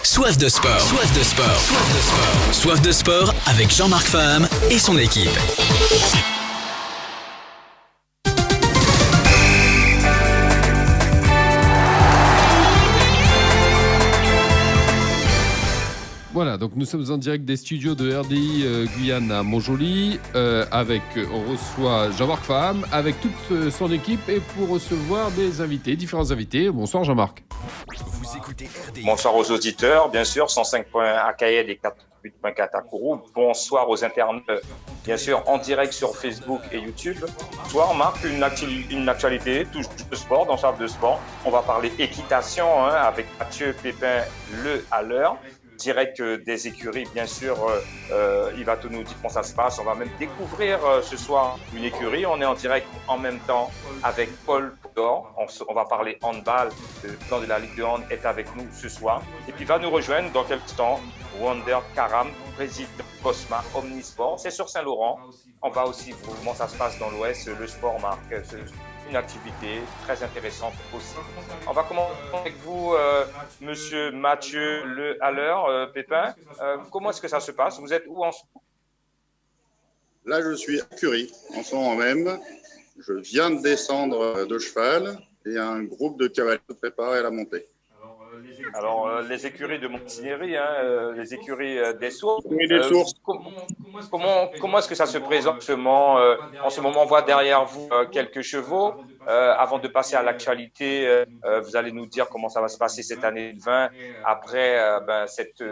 Soif de sport. Soif de sport. Soif de sport. Soif de sport avec Jean-Marc Faham et son équipe. Voilà, donc nous sommes en direct des studios de RDI Guyane à Montjoly. On reçoit Jean-Marc Faham avec toute son équipe et pour recevoir des invités, différents invités. Bonsoir Jean-Marc. Vous écoutez RDI. Bonsoir aux auditeurs, bien sûr, 105.1 à Cayenne et 4.8.4 à Kourou. Bonsoir aux internautes, bien sûr, en direct sur Facebook et YouTube. Bonsoir Marc, une actualité, touche de sport, dans Soif de sport. On va parler équitation avec Mathieu Pépin, le à l'heure. Direct des écuries, bien sûr, il va tout nous dire comment ça se passe. On va même découvrir ce soir une écurie. On est en direct en même temps avec Paul Poudor. On va parler handball. Le président de la Ligue de hand est avec nous ce soir. Et puis va nous rejoindre dans quelques temps Wonder Karam, président Cosma Omnisport. C'est sur Saint-Laurent. On va aussi voir comment ça se passe dans l'Ouest. Le sport, Marc, c'est une activité très intéressante aussi. On va commencer avec vous, monsieur Mathieu Le Haller, Pépin. Comment est-ce que ça se passe? Vous êtes où en ce moment? Là, je suis à Curie, en ce moment même. Je viens de descendre de cheval et un groupe de cavaliers se prépare à la montée. Alors, les écuries de Montignéry, les écuries des Sources. Comment est-ce que ça se présente en ce moment? On voit derrière vous quelques chevaux. Avant de passer à l'actualité, vous allez nous dire comment ça va se passer cette année 2020 après cette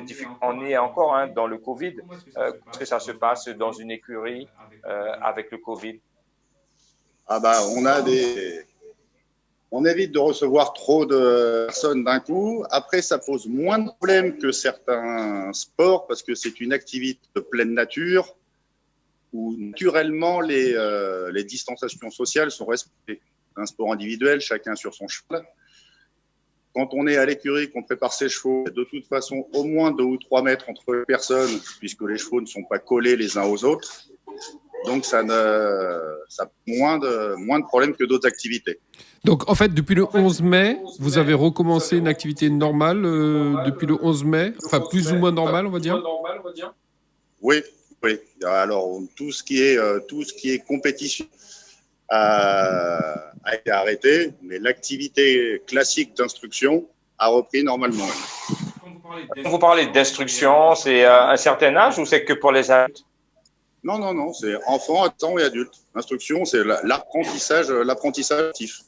difficulté. On est encore dans le Covid. Comment est-ce que ça se passe dans une écurie avec le Covid? On évite de recevoir trop de personnes d'un coup. Après, ça pose moins de problèmes que certains sports parce que c'est une activité de pleine nature où naturellement les distanciations sociales sont respectées. Un sport individuel, chacun sur son cheval. Quand on est à l'écurie, qu'on prépare ses chevaux, de toute façon au moins 2 ou 3 mètres entre les personnes puisque les chevaux ne sont pas collés les uns aux autres. Donc ça a moins de problèmes que d'autres activités. Donc en fait, depuis le 11 mai, vous avez recommencé une activité normale depuis le 11 mai, enfin plus ou moins normale, on va dire. Oui. Alors tout ce qui est compétition a été arrêté, mais l'activité classique d'instruction a repris normalement. Quand vous parlez d'instruction, c'est à un certain âge ou c'est que pour les adultes? Non, c'est enfants, adolescents et adultes. L'instruction, c'est l'apprentissage actif.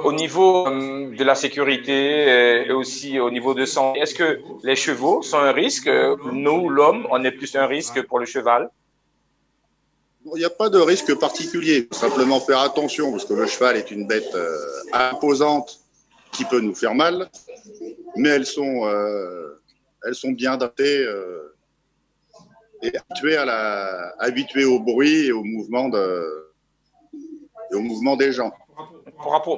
Au niveau de la sécurité et aussi au niveau de santé, est-ce que les chevaux sont un risque? Nous, l'homme, on est plus un risque pour le cheval? Il n'y a pas de risque particulier. Simplement faire attention parce que le cheval est une bête imposante qui peut nous faire mal, mais elles sont bien adaptées et habituées au bruit et au mouvement des gens.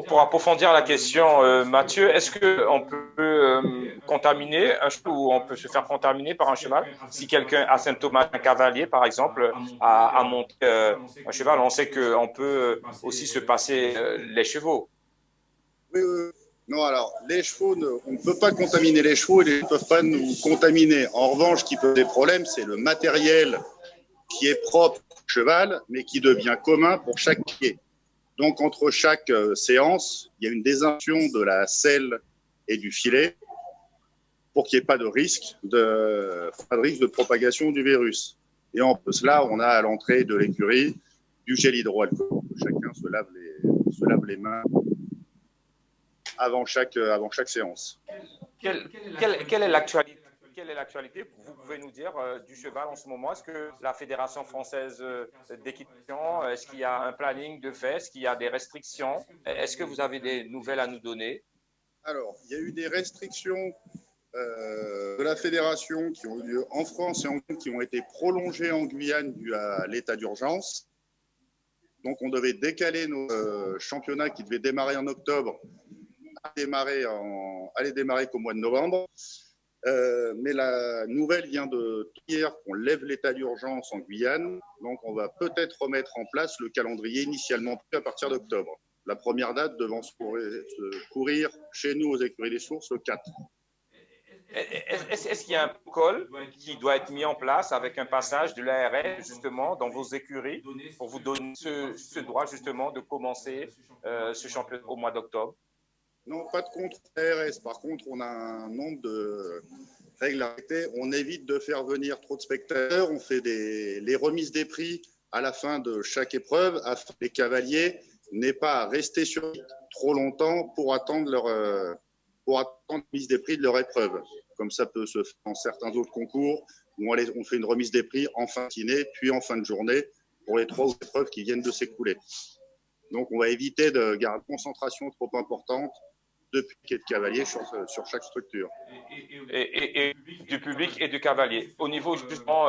Pour approfondir la question, Mathieu, est-ce qu'on peut contaminer un cheval ou on peut se faire contaminer par un cheval? Si quelqu'un asymptomatique, un cavalier par exemple, a monté un cheval, on sait qu'on peut aussi se passer les chevaux. Oui. Non, alors les chevaux, on ne peut pas contaminer les chevaux et ils ne peuvent pas nous contaminer. En revanche, ce qui pose des problèmes, c'est le matériel qui est propre au cheval, mais qui devient commun pour chaque pied. Donc, entre chaque séance, il y a une désinfection de la selle et du filet pour qu'il n'y ait pas de risque de propagation du virus. Et en plus, là, on a à l'entrée de l'écurie du gel hydroalcoolique. Chacun se lave les mains avant chaque séance. Quelle est l'actualité? Quelle est l'actualité? Vous pouvez nous dire du cheval en ce moment? Est-ce que la Fédération française d'équitation, est-ce qu'il y a un planning de fait? Est-ce qu'il y a des restrictions? Est-ce que vous avez des nouvelles à nous donner? Alors, il y a eu des restrictions de la Fédération qui ont eu lieu en France et en Guyane, qui ont été prolongées en Guyane dû à l'état d'urgence. Donc, on devait décaler nos championnats qui devaient démarrer en octobre allait démarrer qu'au mois de novembre. Mais la nouvelle vient de hier qu'on lève l'état d'urgence en Guyane. Donc, on va peut-être remettre en place le calendrier initialement prévu à partir d'octobre. La première date devant se courir chez nous aux écuries des Sources le 4. Est-ce qu'il y a un protocole qui doit être mis en place avec un passage de l'ARS justement dans vos écuries pour vous donner ce droit justement de commencer ce championnat au mois d'octobre? Non, pas de contre ARS. Par contre, on a un nombre de règles arrêtées. On évite de faire venir trop de spectateurs. On fait les remises des prix à la fin de chaque épreuve afin que les cavaliers n'aient pas à rester sur trop longtemps pour attendre la mise des prix de leur épreuve. Comme ça peut se faire dans certains autres concours où on fait une remise des prix en fin de matinée, puis en fin de journée pour les 3 épreuves qui viennent de s'écouler. Donc, on va éviter de garder une concentration trop importante de piquets de cavaliers sur chaque structure. Et du public et du cavalier. Au niveau justement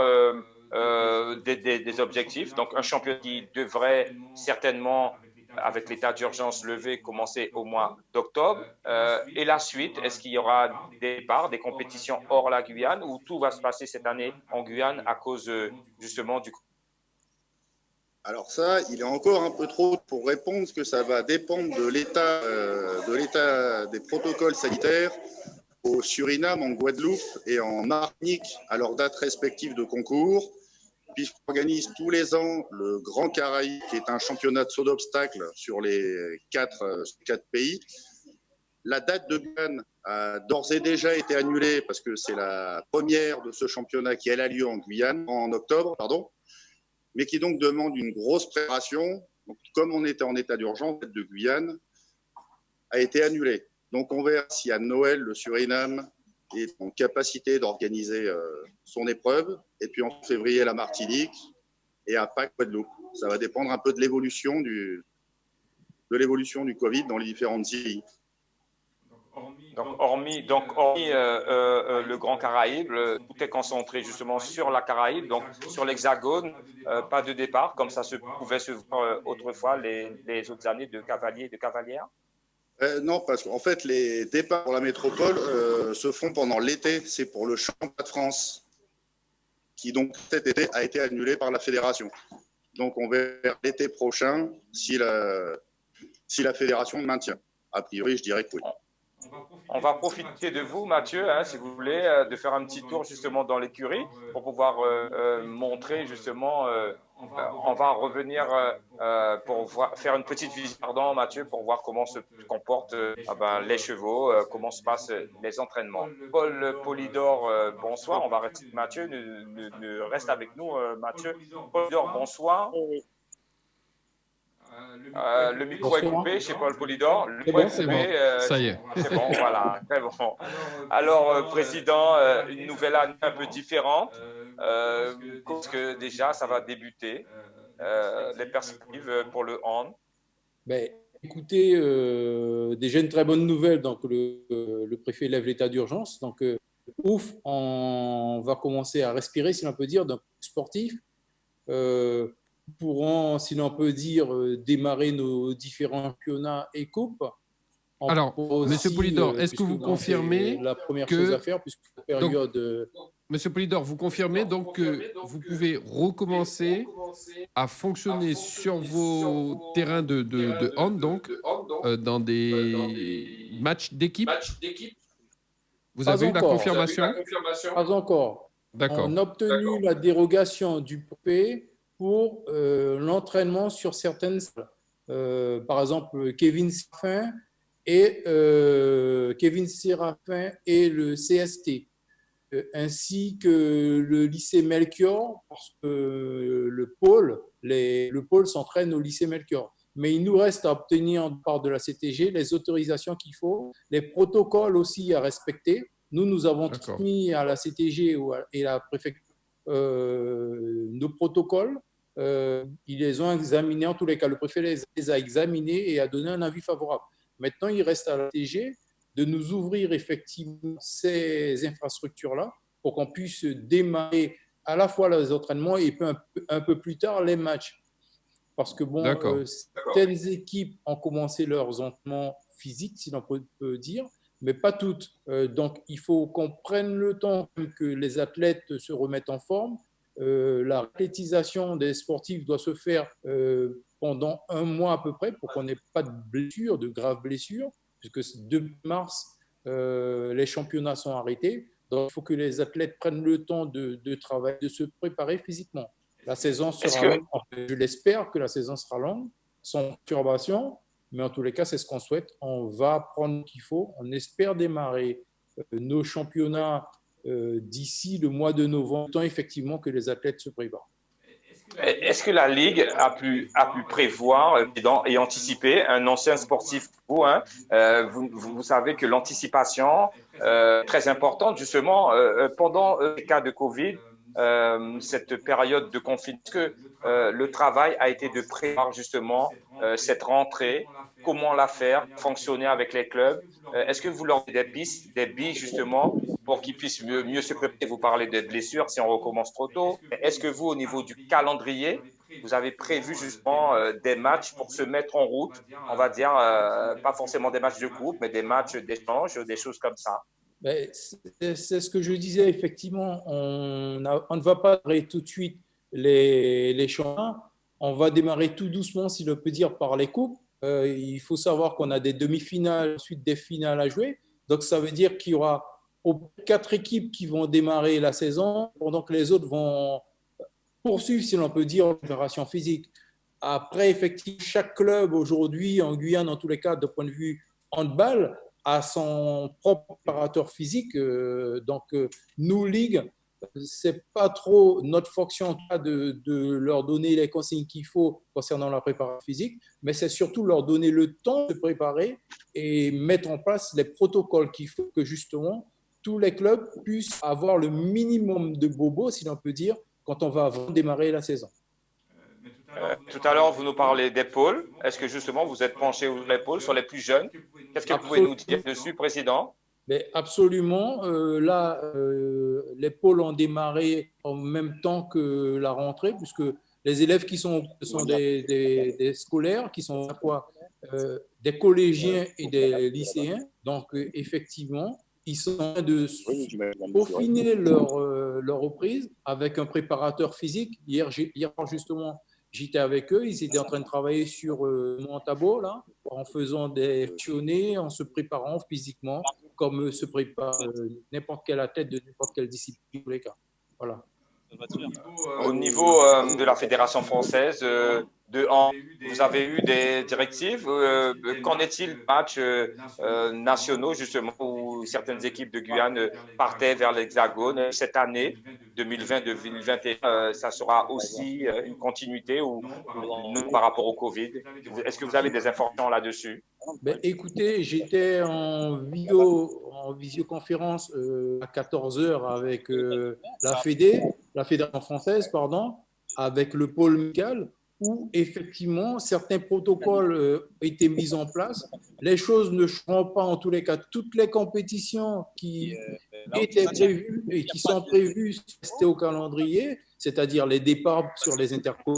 des objectifs, donc un championnat qui devrait certainement, avec l'état d'urgence levé, commencer au mois d'octobre. Et la suite, est-ce qu'il y aura des départs, des compétitions hors la Guyane, ou tout va se passer cette année en Guyane à cause justement du... Alors ça, il est encore un peu trop pour répondre, parce que ça va dépendre de l'état des protocoles sanitaires au Suriname, en Guadeloupe et en Martinique à leurs dates respectives de concours. Puis on organise tous les ans le Grand Caraïbe, qui est un championnat de saut d'obstacles sur les 4 pays. La date de Guyane a d'ores et déjà été annulée parce que c'est la première de ce championnat qui a lieu en Guyane en octobre, mais qui donc demande une grosse préparation. Donc, comme on était en état d'urgence, la date de Guyane a été annulée. Donc on verra si à Noël, le Suriname est en capacité d'organiser son épreuve, et puis en février, la Martinique, et à Pâques, Guadeloupe. Ça va dépendre un peu de l'évolution du Covid dans les différentes îles. Donc, hormis le Grand Caraïbe, tout est concentré justement sur la Caraïbe, donc sur l'Hexagone, pas de départ, comme ça se pouvait se voir autrefois les autres années de cavaliers et de cavalières. Non, parce qu'en fait, les départs pour la métropole se font pendant l'été. C'est pour le championnat de France, qui donc cet été a été annulé par la fédération. Donc on verra l'été prochain si la fédération le maintient. A priori, je dirais que oui. On va profiter de vous, Mathieu, si vous voulez, de faire un petit tour justement dans l'écurie pour pouvoir montrer justement. On va revenir pour faire une petite visite, Mathieu, pour voir comment se comportent les chevaux, comment se passent les entraînements. Paul Polydor, bonsoir. On va rester. Mathieu, reste avec nous, Mathieu. Polydor, bonsoir. Le micro est coupé chez Paul Polydor. Le micro est coupé. Ça y est. C'est bon, voilà, très bon. Alors, Président, une nouvelle année un peu différente, parce que déjà, ça va débuter. Les perspectives pour le hand. Écoutez, déjà une très bonne nouvelle. Donc, le préfet lève l'état d'urgence. Donc, on va commencer à respirer, si l'on peut dire, d'un sportif. Pourront, si l'on peut dire, démarrer nos différents championnats et coupes. Alors, Monsieur Polydor, est-ce que vous confirmez la première chose à faire, puisque la période... Monsieur Polydor, vous confirmez donc que vous pouvez recommencer à fonctionner sur vos terrains de hand, donc dans des matchs d'équipe. Vous avez eu la confirmation? Pas encore. D'accord. On a obtenu la dérogation du préfet pour l'entraînement sur certaines salles. Par exemple, Kevin Séraphin et le CST, ainsi que le lycée Melchior, parce que le pôle s'entraîne au lycée Melchior. Mais il nous reste à obtenir de part de la CTG les autorisations qu'il faut, les protocoles aussi à respecter. Nous avons transmis à la CTG et à la préfecture nos protocoles. Ils les ont examinés, en tous les cas, le préfet les a examinés et a donné un avis favorable. Maintenant, il reste à la CTG de nous ouvrir effectivement ces infrastructures-là pour qu'on puisse démarrer à la fois les entraînements et un peu plus tard les matchs. Parce que certaines équipes ont commencé leurs entraînements physiques, si l'on peut dire, mais pas toutes. Donc, il faut qu'on prenne le temps que les athlètes se remettent en forme. La athlétisation des sportifs doit se faire pendant 1 mois à peu près pour qu'on n'ait pas de blessures, de graves blessures, puisque depuis mars, les championnats sont arrêtés. Donc, il faut que les athlètes prennent le temps de travailler, de se préparer physiquement. La saison sera longue. Je l'espère que la saison sera longue, sans perturbation, mais en tous les cas, c'est ce qu'on souhaite. On va prendre ce qu'il faut. On espère démarrer nos championnats d'ici le mois de novembre, tant effectivement que les athlètes se préparent. Est-ce que la Ligue a pu prévoir et anticiper un ancien sportif, vous savez que l'anticipation est très importante justement pendant les cas de Covid, cette période de confinement. Est-ce que le travail a été de prévoir justement cette rentrée, comment la faire, fonctionner avec les clubs? Est-ce que vous leur donnez des pistes, des billes justement pour qu'ils puissent mieux se préparer? Vous parlez de blessures si on recommence trop tôt. Est-ce que vous, au niveau du calendrier, vous avez prévu justement des matchs pour se mettre en route, on va dire, pas forcément des matchs de coupe, mais des matchs d'échange, des choses comme ça? C'est ce que je disais, effectivement, on ne va pas démarrer tout de suite les championnats, on va démarrer tout doucement, si l'on peut dire, par les coupes. Il faut savoir qu'on a des demi-finales, ensuite des finales à jouer, donc ça veut dire qu'il y aura 4 équipes qui vont démarrer la saison, pendant que les autres vont poursuivre, si l'on peut dire, en préparation physique. Après, effectivement, chaque club aujourd'hui, en Guyane, en tous les cas, de point de vue handball, a son propre préparateur physique. Donc, nous, Ligue, c'est pas trop notre fonction de leur donner les consignes qu'il faut concernant la préparation physique, mais c'est surtout leur donner le temps de préparer et mettre en place les protocoles qu'il faut que justement tous les clubs puissent avoir le minimum de bobos, si l'on peut dire, quand on va démarrer la saison. Tout à l'heure, vous nous parlez des pôles. Est-ce que justement vous êtes penché sur les pôles, sur les plus jeunes? Qu'est-ce que vous pouvez nous dire dessus, Président? Mais absolument. Les pôles ont démarré en même temps que la rentrée, puisque les élèves qui sont des scolaires, qui sont à la fois des collégiens et des lycéens. Donc, effectivement, ils sont en train de peaufiner leur reprise avec un préparateur physique. Hier justement, j'étais avec eux, ils étaient en train de travailler sur mon tableau, là, en faisant des actionnés, en se préparant physiquement, comme se prépare n'importe quelle athlète de n'importe quelle discipline, dans tous les cas. Voilà. Au niveau de la Fédération française de hand, vous avez eu des directives. Qu'en est-il des matchs nationaux, justement, où certaines équipes de Guyane partaient vers l'Hexagone cette année 2020-2021? Ça sera aussi une continuité ou par rapport au Covid? Est-ce que vous avez des informations là-dessus? Écoutez, j'étais en visioconférence à 14h avec la Fédération française, avec le pôle médical, où effectivement certains protocoles ont été mis en place. Les choses ne changeront pas en tous les cas. Toutes les compétitions qui étaient prévues et qui sont prévues, c'était au calendrier, c'est-à-dire les départs sur les interpôles,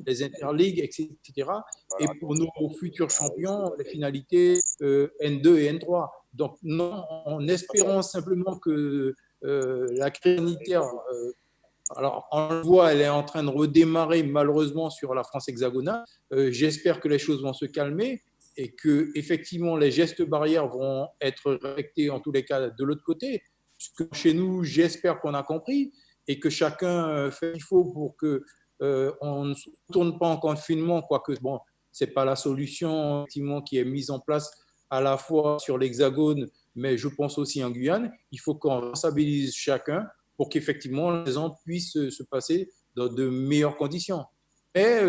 les interligues, etc. Et pour nos futurs champions, les finalités N2 et N3. Donc non, en espérant simplement que la crise sanitaire, alors on le voit, elle est en train de redémarrer malheureusement sur la France hexagonale. J'espère que les choses vont se calmer et que effectivement les gestes barrières vont être respectés en tous les cas de l'autre côté. Parce que chez nous, j'espère qu'on a compris et que chacun fait ce qu'il faut pour que on ne se tourne pas en confinement, quoique bon, c'est pas la solution effectivement qui est mise en place à la fois sur l'Hexagone, mais je pense aussi en Guyane. Il faut qu'on responsabilise chacun pour qu'effectivement la saison puisse se passer dans de meilleures conditions. Et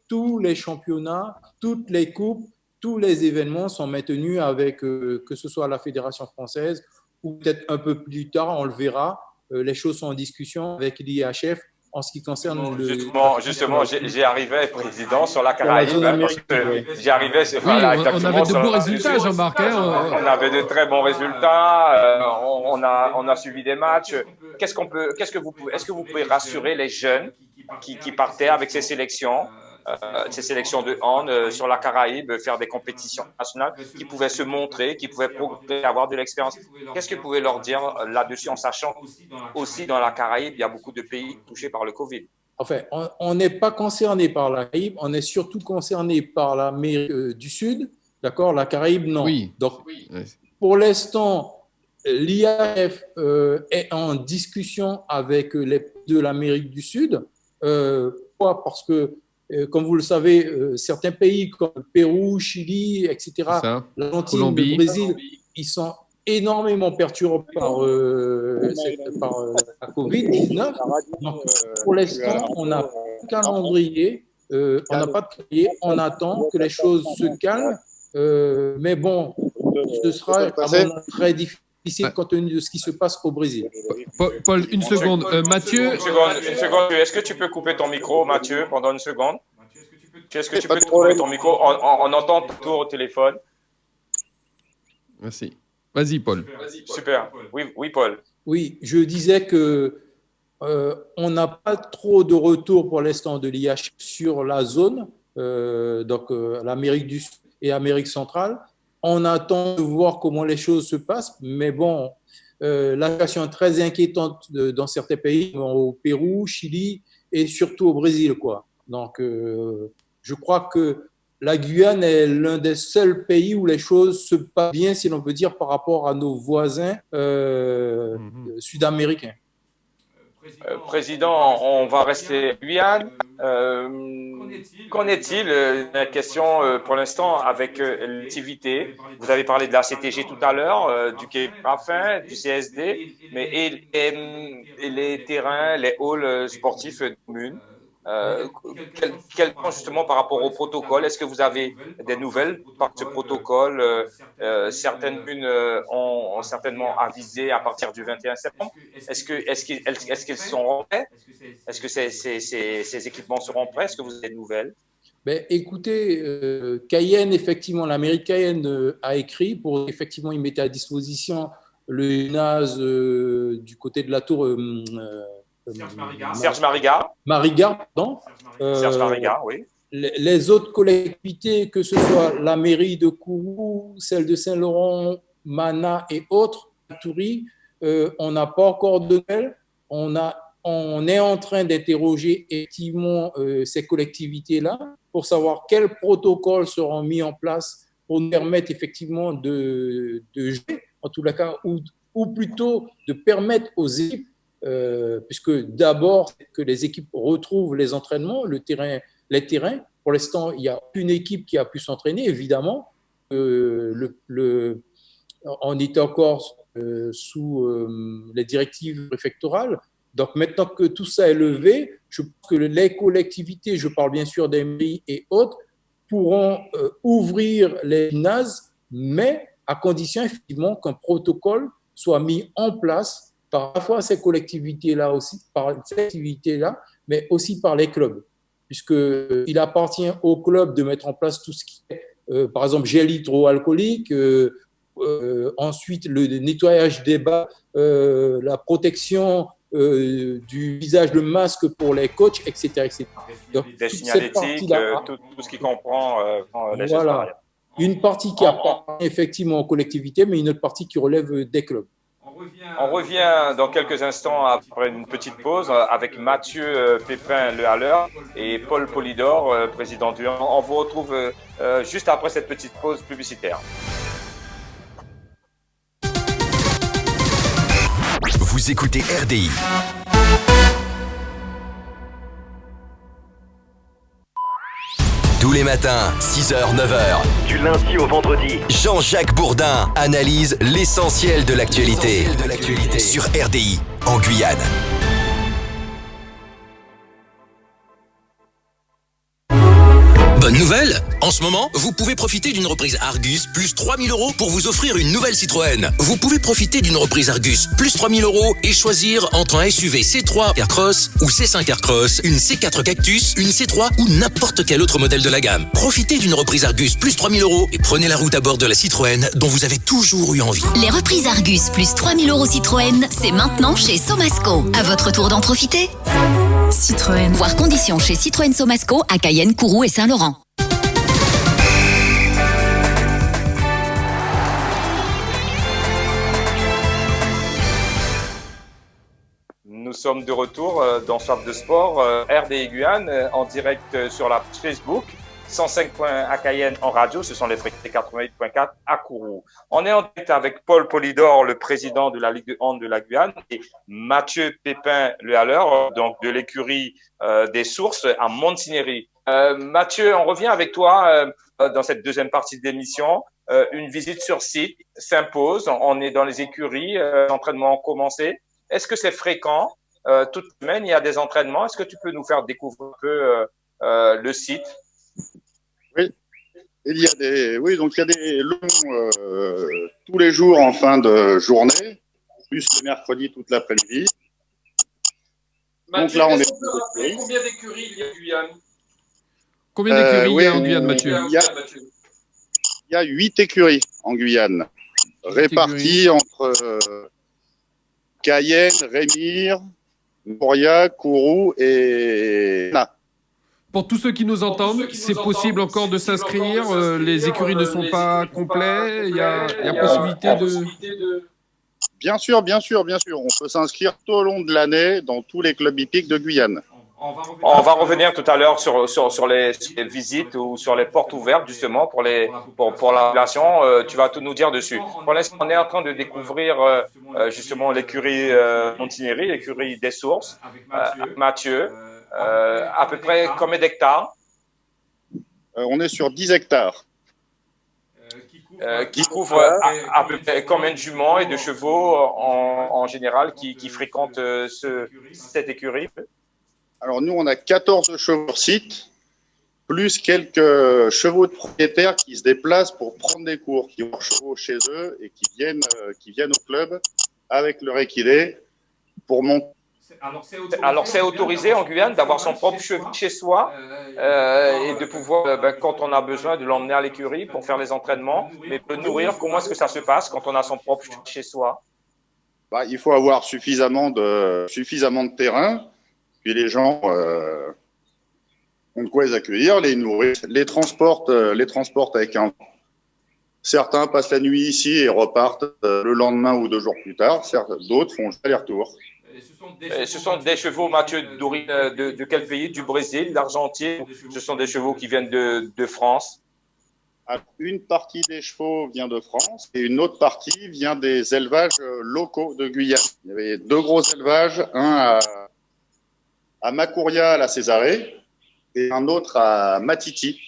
tous les championnats, toutes les coupes, tous les événements sont maintenus avec que ce soit la Fédération française ou peut-être un peu plus tard, on le verra. Les choses sont en discussion avec l'IHF en ce qui concerne Justement, j'y arrivais, Président, sur la Caraïbe. J'y arrivais. Oui, voilà, on avait de bons résultats, Jean-Marc. On avait de très bons résultats. On a suivi des matchs. Est-ce que vous pouvez rassurer les jeunes qui partaient avec ces sélections de hand sur la Caraïbe, faire des compétitions nationales, qui pouvaient se montrer, qui pouvaient avoir de l'expérience? Qu'est-ce que vous pouvez leur dire là-dessus, en sachant aussi dans la Caraïbe, il y a beaucoup de pays touchés par le Covid? Enfin, on n'est pas concerné par la Caraïbe, on est surtout concerné par l'Amérique du Sud, d'accord? La Caraïbe, non. Oui. Donc, pour l'instant, l'IAAF est en discussion avec les pays de l'Amérique du Sud. Pourquoi ? Parce que, comme vous le savez, certains pays comme le Pérou, Chili, etc., l'Argentine, Colombie, le Brésil, ils sont énormément perturbés par la COVID-19. Donc, pour l'instant, on n'a pas de calendrier, on attend que les choses se calment. Mais bon, ce sera très difficile compte tenu de ce qui se passe au Brésil. Paul, une seconde. Mathieu. Une seconde. Est-ce que tu peux couper ton micro, Mathieu, pendant une seconde? Est-ce que tu peux couper ton micro? On entend tout au téléphone. Merci. Vas-y, Paul. Super. Oui, Paul. Oui, je disais que on n'a pas trop de retour pour l'instant de l'IH sur la zone, donc l'Amérique du Sud et Amérique centrale. On attend de voir comment les choses se passent, mais bon, la situation est très inquiétante dans certains pays, au Pérou, Chili et surtout au Brésil, quoi. Donc, je crois que la Guyane est l'un des seuls pays où les choses se passent bien, si l'on peut dire, par rapport à nos voisins sud-américains. Président, on va rester Guyane. Qu'en est-il la question pour l'instant avec l'activité? Vous avez parlé de la CTG tout à l'heure, du Quai Raffin, du CSD, mais et les terrains, les halls sportifs communes. Quel point justement par rapport au protocole? Est-ce que vous avez des nouvelles par ce protocole? Certaines communes ont certainement avisé à partir du 21 septembre. Est-ce qu'ils seront prêts? Est-ce que ces équipements seront prêts? Est-ce que vous avez des nouvelles? Ben, écoutez, Cayenne, effectivement, la mairie de Cayenne a écrit pour effectivement, ils mettaient à disposition le NAS du côté de la tour. Serge Mariga. Mariga, pardon. Serge Mariga, oui. Les autres collectivités, que ce soit la mairie de Kourou, celle de Saint-Laurent, Mana et autres, Toury, on n'a pas encore de nouvelles. On est en train d'interroger effectivement ces collectivités-là pour savoir quels protocoles seront mis en place pour nous permettre effectivement de jouer, en tout cas, ou plutôt de permettre aux équipes, puisque d'abord que les équipes retrouvent les entraînements, les terrains. Pour l'instant, il n'y a aucune équipe qui a pu s'entraîner, évidemment. On était encore sous les directives préfectorales. Donc maintenant que tout ça est levé, je pense que les collectivités, je parle bien sûr des mairies et autres, pourront ouvrir les gymnases, mais à condition effectivement qu'un protocole soit mis en place par à la fois ces collectivités-là aussi, mais aussi par les clubs, puisqu'il appartient aux clubs de mettre en place tout ce qui est, par exemple, gel hydroalcoolique, ensuite le nettoyage des bas, la protection du visage, le masque pour les coachs, etc. etc. Donc, des signalétiques, tout ce qui comprend les gestes barrières. Une partie qui appartient effectivement aux collectivités, mais une autre partie qui relève des clubs. On revient dans quelques instants après une petite pause avec Mathieu Pépin Le Haller et Paul Polydor, président du. On vous retrouve juste après cette petite pause publicitaire. Vous écoutez RDI. Tous les matins, 6h, 9h. Du lundi au vendredi. Jean-Jacques Bourdin analyse l'essentiel de l'actualité. Sur RDI, en Guyane. Bonne nouvelle! En ce moment, vous pouvez profiter d'une reprise Argus plus 3 000 € pour vous offrir une nouvelle Citroën. Vous pouvez profiter d'une reprise Argus plus 3 000 € et choisir entre un SUV C3 Aircross ou C5 Aircross, une C4 Cactus, une C3 ou n'importe quel autre modèle de la gamme. Profitez d'une reprise Argus plus 3 000 € et prenez la route à bord de la Citroën dont vous avez toujours eu envie. Les reprises Argus plus 3 000 € Citroën, c'est maintenant chez Somasco. À votre tour d'en profiter. Citroën. Voir conditions chez Citroën Somasco à Cayenne, Kourou et Saint-Laurent. Nous sommes de retour dans Soif de Sport, RDI Guyane, en direct sur la page Facebook. 105 points à Cayenne en radio, ce sont les fréquences 88.4 à Kourou. On est en direct avec Paul Polydor, le président de la Ligue de hand de la Guyane, et Mathieu Pépin, le haleur, donc de l'écurie des Sources à Montignéry. Mathieu, on revient avec toi dans cette deuxième partie de l'émission. Une visite sur site s'impose. On est dans les écuries, l'entraînement a commencé. Est-ce que c'est fréquent? Toute semaine, il y a des entraînements. Est-ce que tu peux nous faire découvrir un peu le site? Oui, donc il y a des longs tous les jours en fin de journée, plus le mercredi toute l'après-midi. Donc là, on est. Combien d'écuries il y a en Guyane? Combien d'écuries il y a en Guyane, Mathieu? Il y a 8 écuries en Guyane, réparties entre Cayenne, Rémire, Moria, Kourou et Na. Pour tous ceux qui nous entendent, c'est possible encore de s'inscrire. Les écuries ne sont pas complètes. Il y a possibilité de... Bien sûr. On peut s'inscrire tout au long de l'année dans tous les clubs hippiques de Guyane. On va revenir tout à l'heure sur les visites ou sur les portes ouvertes, justement, pour la population. Tu vas tout nous dire dessus. Pour l'instant, on est en train de découvrir justement l'écurie Montignéry, l'écurie des Sources, Mathieu. À peu près combien d'hectares? On est sur 10 hectares. Qui couvre à peu près combien de juments et de chevaux en général qui fréquentent cette écurie? Alors nous, on a 14 chevaux sur site, plus quelques chevaux de propriétaires qui se déplacent pour prendre des cours, qui ont leurs chevaux chez eux et qui viennent au club avec leur équidé pour monter. Alors, c'est autorisé en Guyane d'avoir son propre cheval chez soi et de pouvoir, quand on a besoin, de l'emmener à l'écurie pour faire les entraînements, mais de le nourrir. Comment est-ce que ça se passe quand on a son propre cheval chez soi? Il faut avoir suffisamment de terrain, puis les gens ont de quoi les accueillir, les nourrir, les transportent avec un. Certains passent la nuit ici et repartent le lendemain ou 2 jours plus tard. D'autres font aller-retour. Ce sont des chevaux, Mathieu, de quel pays? Du Brésil, d'Argentine? Ce sont des chevaux qui viennent de France? Alors, une partie des chevaux vient de France et une autre partie vient des élevages locaux de Guyane. Il y avait 2 gros élevages, un à Macouria, à la Césarée, et un autre à Matiti.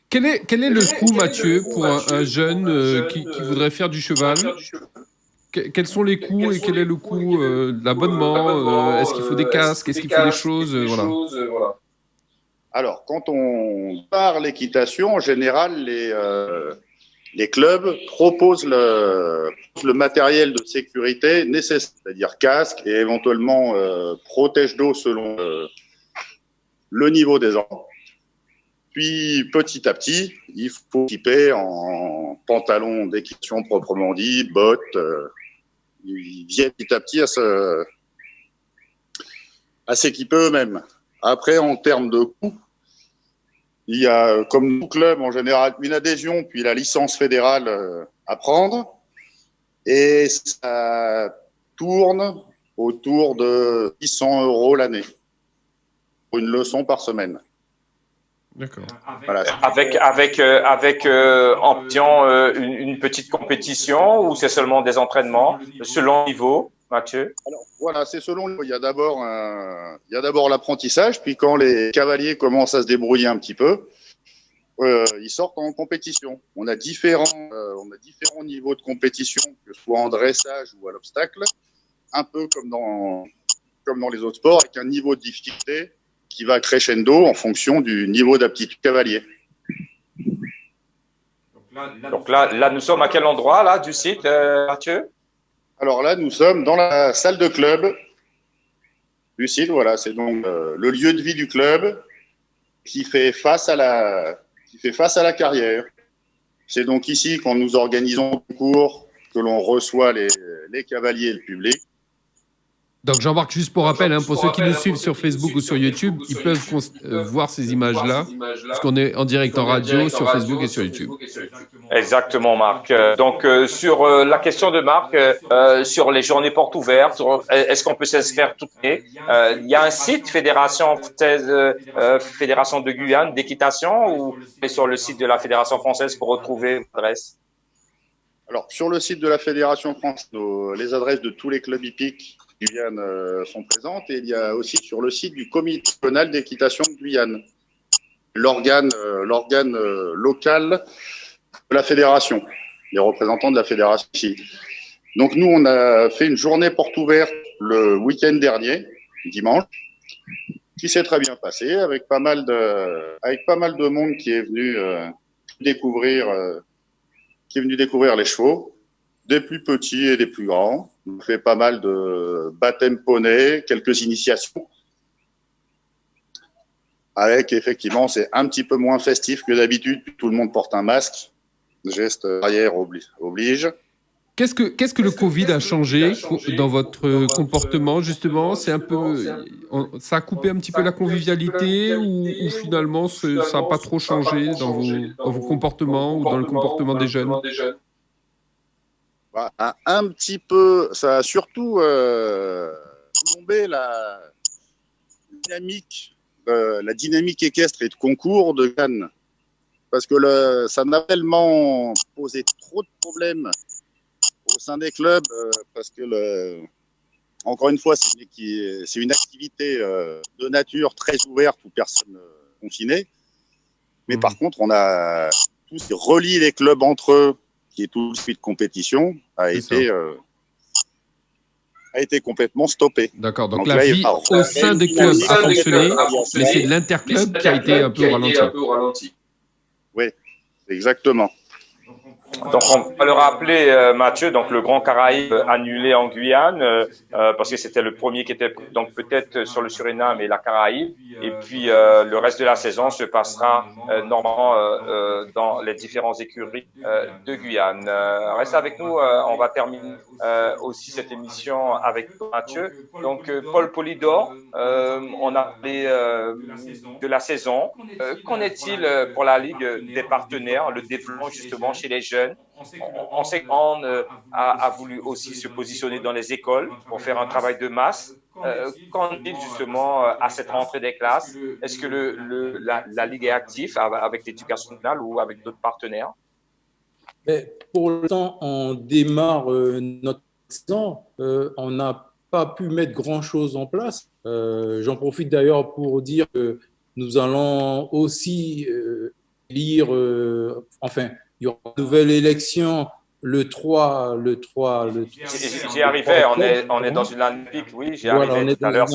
Quel est le coût, Mathieu, pour un jeune qui voudrait faire du cheval? Quels sont les coûts et quel est le coût de l'abonnement? Est-ce qu'il faut des casques? Est-ce qu'il faut des choses? Voilà. Alors, quand on part l'équitation, en général, les clubs proposent le matériel de sécurité nécessaire, c'est-à-dire casque et éventuellement protège d'eau selon le niveau des enfants. Puis, petit à petit, il faut équiper en pantalon d'équitation proprement dit, bottes. Ils viennent petit à petit à s'équiper eux-mêmes. Après, en termes de coûts, il y a, comme tout club, en général, une adhésion, puis la licence fédérale à prendre. Et ça tourne autour de 600 € l'année pour une leçon par semaine. D'accord. Voilà. Avec en faisant une petite compétition ou c'est seulement des entraînements selon le niveau, Mathieu? Alors, voilà, c'est selon le niveau. Il y a d'abord l'apprentissage, puis quand les cavaliers commencent à se débrouiller un petit peu, ils sortent en compétition. On a différents niveaux de compétition, que ce soit en dressage ou à l'obstacle, un peu comme dans les autres sports, avec un niveau de difficulté qui va crescendo en fonction du niveau d'aptitude cavalier. Donc là, nous sommes à quel endroit là du site, Mathieu? Alors là, nous sommes dans la salle de club du site. Voilà, c'est donc le lieu de vie du club qui fait face à la carrière. C'est donc ici quand nous organisons le cours que l'on reçoit les cavaliers et le public. Donc Jean-Marc, juste pour rappel, pour ceux qui nous suivent sur Facebook ou sur YouTube, ils peuvent voir ces images-là, parce qu'on est en direct en radio sur Facebook et sur YouTube. Exactement, Marc. Donc, sur la question de Marc, sur les journées portes ouvertes, est-ce qu'on peut s'inscrire toutes les il y a un site, Fédération française, Fédération de Guyane d'équitation, ou c'est sur le site de la Fédération française pour retrouver l'adresse? Alors, sur le site de la Fédération française, les adresses de tous les clubs hippiques Guyane sont présentes, et il y a aussi sur le site du Comité national d'équitation de Guyane, l'organe local de la fédération, les représentants de la fédération ici. Donc nous, on a fait une journée porte ouverte le week-end dernier, dimanche, qui s'est très bien passé, avec pas mal de monde qui est venu découvrir les chevaux, des plus petits et des plus grands. On fait pas mal de baptêmes poney, quelques initiations. Avec, effectivement, c'est un petit peu moins festif que d'habitude, puis tout le monde porte un masque. Geste barrière oblige. Qu'est-ce que le Covid a changé dans votre comportement, justement? C'est un peu, ça a coupé un petit peu la convivialité, ou finalement ça n'a pas trop changé dans vos comportements ou dans le comportement des jeunes? Un petit peu, ça a surtout plombé la dynamique équestre et de concours de Cannes. Parce que ça n'a tellement posé trop de problèmes au sein des clubs, parce que encore une fois, c'est une activité de nature très ouverte où personne n'est confiné. Mais par contre, on a tout ce qui relie les clubs entre eux, qui est tout de suite compétition, a été complètement stoppé. D'accord, donc la vie au sein des clubs a fonctionné, mais c'est l'interclub qui a été un peu ralenti. Oui, exactement. Donc, on va le rappeler, Mathieu, donc le Grand Caraïbe annulé en Guyane, parce que c'était le premier qui était donc peut-être sur le Suriname et la Caraïbe. Et puis, le reste de la saison se passera normalement dans les différentes écuries de Guyane. Reste avec nous, on va terminer aussi cette émission avec Mathieu. Donc, Paul Polydor, on a parlé de la saison. Qu'en est-il pour la Ligue des partenaires, le développement justement chez les jeunes? On sait qu'on a voulu aussi se positionner dans les écoles pour faire un travail de masse. Qu'en est-il justement à cette rentrée des classes? Est-ce que la Ligue est active avec l'éducation nationale ou avec d'autres partenaires? Mais pour l'instant, on démarre notre saison. On n'a pas pu mettre grand-chose en place. J'en profite d'ailleurs pour dire que nous allons aussi lire, il y aura une nouvelle élection le 3. J'y arrivais, on est dans une olympique, oui, j'y arrivais tout à l'heure.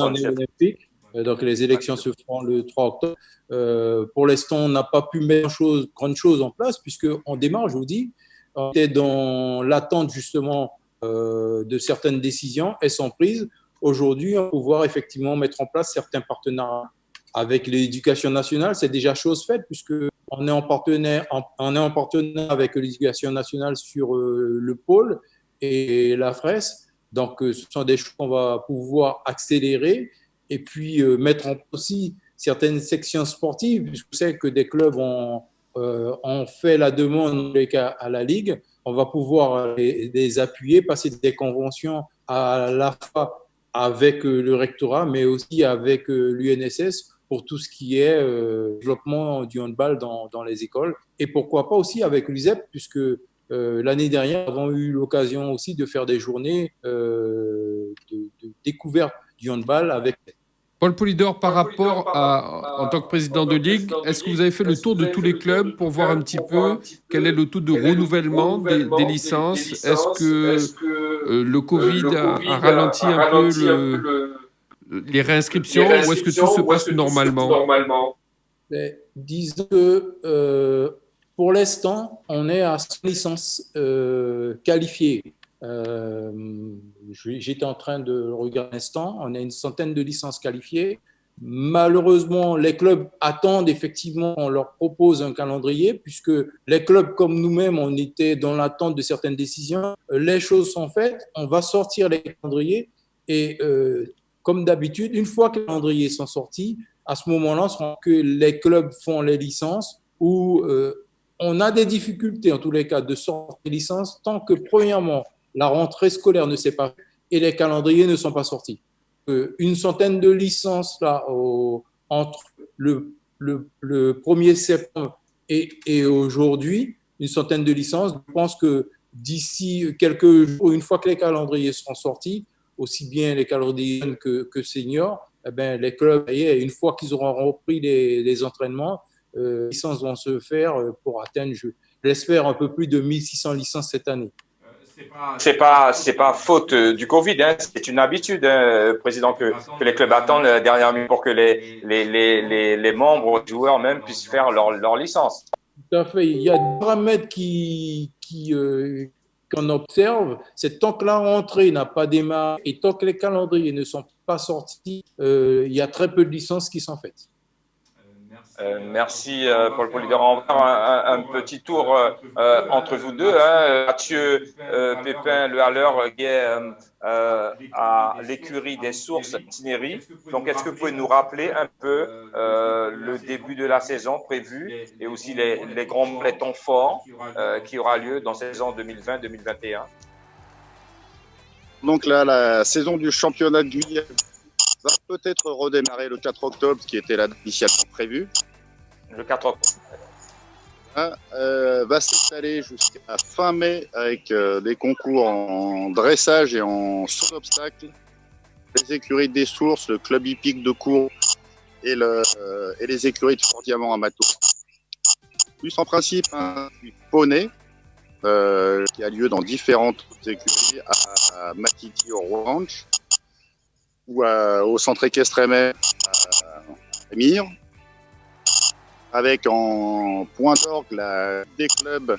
Donc les élections se feront le 3 octobre. Pour l'instant, on n'a pas pu mettre grande chose en place, puisqu'on démarre, je vous dis. On était dans l'attente justement de certaines décisions. Elles sont prises. Aujourd'hui, on va pouvoir effectivement mettre en place certains partenariats avec l'éducation nationale. C'est déjà chose faite, puisqu'on est en partenaire avec l'éducation nationale sur le pôle et la FRES. Donc, ce sont des choses qu'on va pouvoir accélérer et puis mettre en place aussi certaines sections sportives, puisque je sais que des clubs ont fait la demande à la Ligue. On va pouvoir les appuyer, passer des conventions à la fois avec le rectorat, mais aussi avec l'UNSS pour tout ce qui est développement du handball dans les écoles. Et pourquoi pas aussi avec l'USEP, puisque l'année dernière, nous avons eu l'occasion aussi de faire des journées de découverte du handball avec... Paul Polydor, par rapport en tant que président de Ligue, est-ce que vous avez fait le tour de tous les clubs pour voir un petit peu quel est le taux de renouvellement des licences? Est-ce que le Covid a ralenti un peu les réinscriptions, ou est-ce que tout se passe normalement? Disons que pour l'instant, on est à 100 licences qualifiées. J'étais en train de regarder un instant, on a une centaine de licences qualifiées. Malheureusement, les clubs attendent effectivement qu'on leur propose un calendrier, puisque les clubs comme nous-mêmes, on était dans l'attente de certaines décisions. Les choses sont faites, on va sortir les calendriers Et comme d'habitude, une fois que les calendriers sont sortis, à ce moment-là, ce sera que les clubs font les licences où on a des difficultés, en tous les cas, de sortir les licences tant que, premièrement, la rentrée scolaire ne s'est pas faite et les calendriers ne sont pas sortis. Une centaine de licences là, entre le 1er septembre et aujourd'hui, une centaine de licences. Je pense que d'ici quelques jours, une fois que les calendriers seront sortis, aussi bien les calendriers que seniors, eh bien, les clubs, une fois qu'ils auront repris les entraînements, les licences vont se faire pour atteindre, je l'espère, un peu plus de 1600 licences cette année. C'est pas faute du Covid, hein. C'est une habitude, hein, Président, que les clubs attendent la dernière minute pour que les membres, les joueurs même, puissent faire leur licence. Tout à fait. Il y a des paramètres qu'on observe, c'est tant que la rentrée n'a pas démarré et tant que les calendriers ne sont pas sortis, il y a très peu de licences qui sont faites. Merci Paul Polydor. On va faire un petit tour entre vous deux. Hein. Mathieu Pépin, le Halleur, Guy à l'écurie des Sources Tineri. Donc, est-ce que vous pouvez nous rappeler un peu le début de la saison prévue et aussi les temps forts qui aura lieu dans la saison 2020-2021? Donc là, la saison du championnat de Guyane va peut-être redémarrer le 4 octobre, ce qui était la date initialement prévue. Le 4 octobre. Va s'installer jusqu'à fin mai avec des concours en dressage et en saut d'obstacle. Les écuries des Sources, le club hippique de Cours et les écuries de Fort Diamant à Mato. Plus en principe un poney qui a lieu dans différentes écuries à Matiti au Ranch ou au centre équestre Émer à Mire, avec en point d'orgue des clubs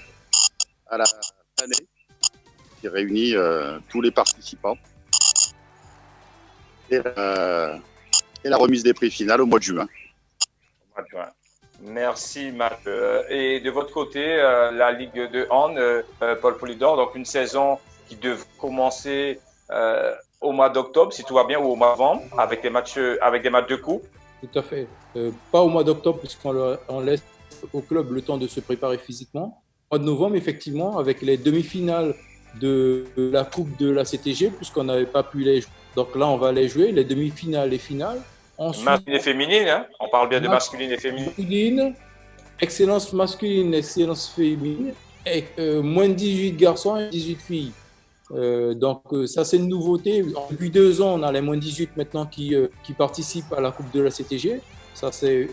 à la année qui réunit tous les participants et la remise des prix finales au mois de juin. Merci Matt. Et de votre côté, la Ligue de hand, Paul Polydor, donc une saison qui devrait commencer au mois d'octobre, si tout va bien, ou au mois de novembre, avec des matchs de coupe. Tout à fait. Pas au mois d'octobre, puisqu'on laisse au club le temps de se préparer physiquement. Au mois de novembre, effectivement, avec les demi-finales de la Coupe de la CTG, puisqu'on n'avait pas pu les jouer. Donc là, on va les jouer, les demi-finales et finales. Ensuite, masculine et féminine, hein, on parle bien de masculine et féminine. Excellence masculine, excellence féminine, et moins de 18 garçons et 18 filles. Donc ça, c'est une nouveauté. Depuis 2 ans, on a les moins 18 maintenant qui participent à la Coupe de la CTG. Ça, c'est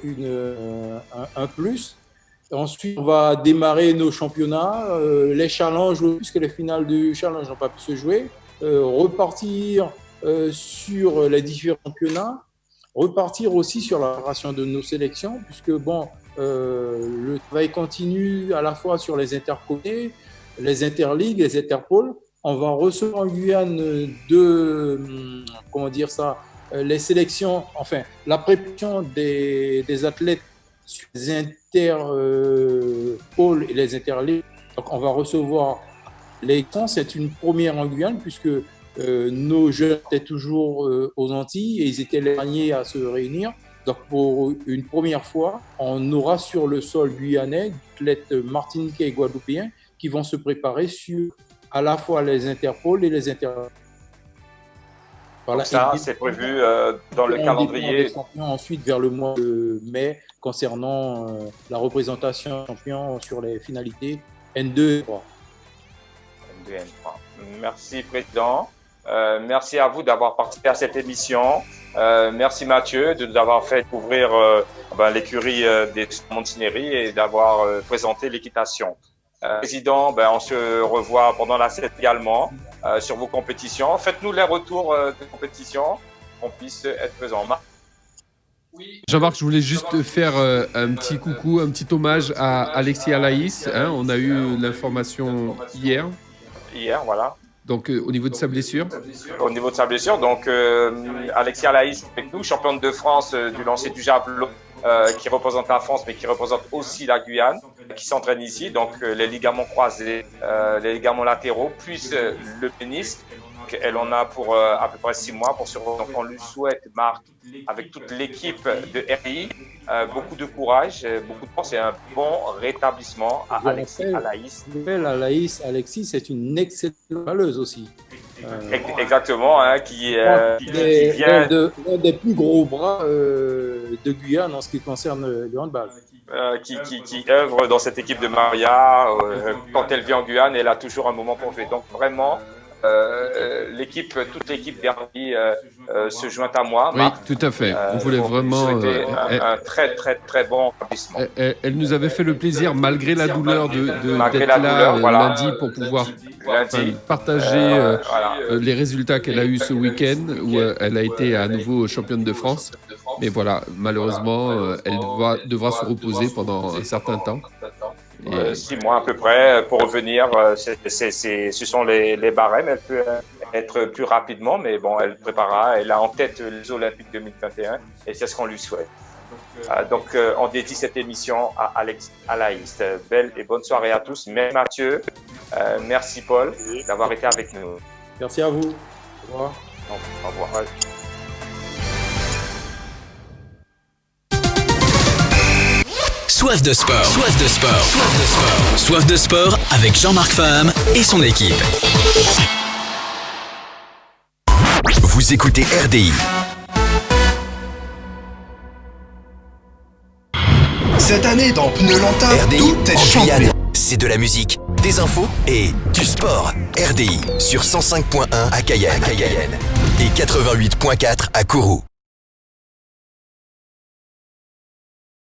un plus. Ensuite, on va démarrer nos championnats, les challenges, puisque les finales du challenge n'ont pas pu se jouer, repartir sur les différents championnats, repartir aussi sur la préparation de nos sélections, puisque le travail continue à la fois sur les intercotés, les interligues, les interpôles. On va recevoir en Guyane les sélections, enfin, la préparation des athlètes sur les interpôles et les interligues. Donc, on va recevoir les temps. C'est une première en Guyane, puisque nos jeunes étaient toujours aux Antilles et ils étaient les derniers à se réunir. Donc, pour une première fois, on aura sur le sol guyanais des athlètes martiniquais et guadeloupéens qui vont se préparer sur à la fois les interpôles et les interligues. Voilà. Ça, c'est prévu dans le calendrier. Ensuite, vers le mois de mai, concernant la représentation champion sur les finalités N2 et N3. N2 et N3. Merci, Président. Merci à vous d'avoir participé à cette émission. Merci, Mathieu, de nous avoir fait découvrir l'écurie des Montineri et d'avoir présenté l'équitation. Président, on se revoit pendant la semaine également sur vos compétitions. Faites-nous les retours de compétition, qu'on puisse être présents. Oui. Jean-Marc, je voulais juste faire un petit coucou, un petit hommage à Alexis Alaïs. On a eu l'information hier. Hier, voilà. Donc, au niveau de sa blessure. Au niveau de sa blessure, donc Alexis Alaïs avec nous, championne de France du lancer du javelot, qui représente la France, mais qui représente aussi la Guyane. qui s'entraîne ici, donc les ligaments croisés, les ligaments latéraux, plus le pénis. Elle en a pour à peu près 6 mois pour survivre. Donc on lui souhaite, Marc, avec toute l'équipe de RDI, beaucoup de courage, beaucoup de force et un bon rétablissement à Alaïs. Alexis, c'est une excellente balleuse aussi. Exactement, hein, qui vient l'un des plus gros bras de Guyane en ce qui concerne le handball. Qui œuvre dans cette équipe de Maria. Quand elle vient en Guyane, elle a toujours un moment pour jouer. Donc vraiment, toute l'équipe d'Herby se joint à moi. Oui, Marc. Tout à fait. On voulait vraiment un très très très bon établissement. Elle nous avait fait le plaisir, malgré la douleur, d'être là lundi pour pouvoir partager les résultats qu'elle a eus ce week-end où elle a été à nouveau championne de France. Mais voilà, malheureusement, elle devra se reposer pendant un certain temps. 6 mois à peu près pour revenir. Ce sont les barèmes. Elle peut être plus rapidement, mais bon, elle préparera. Elle a en tête les Olympiques 2021 et c'est ce qu'on lui souhaite. Donc, on dédie cette émission à Alaïs. Belle et bonne soirée à tous. Merci Mathieu. Merci Paul d'avoir été avec nous. Merci à vous. Au revoir. Au revoir. Soif de sport. Soif de sport avec Jean-Marc Faham et son équipe. Vous écoutez RDI. Cette année dans Pneus Lanta, tout est champion. C'est de la musique, des infos et du sport. RDI sur 105.1 à Cayenne et 88.4 à Kourou.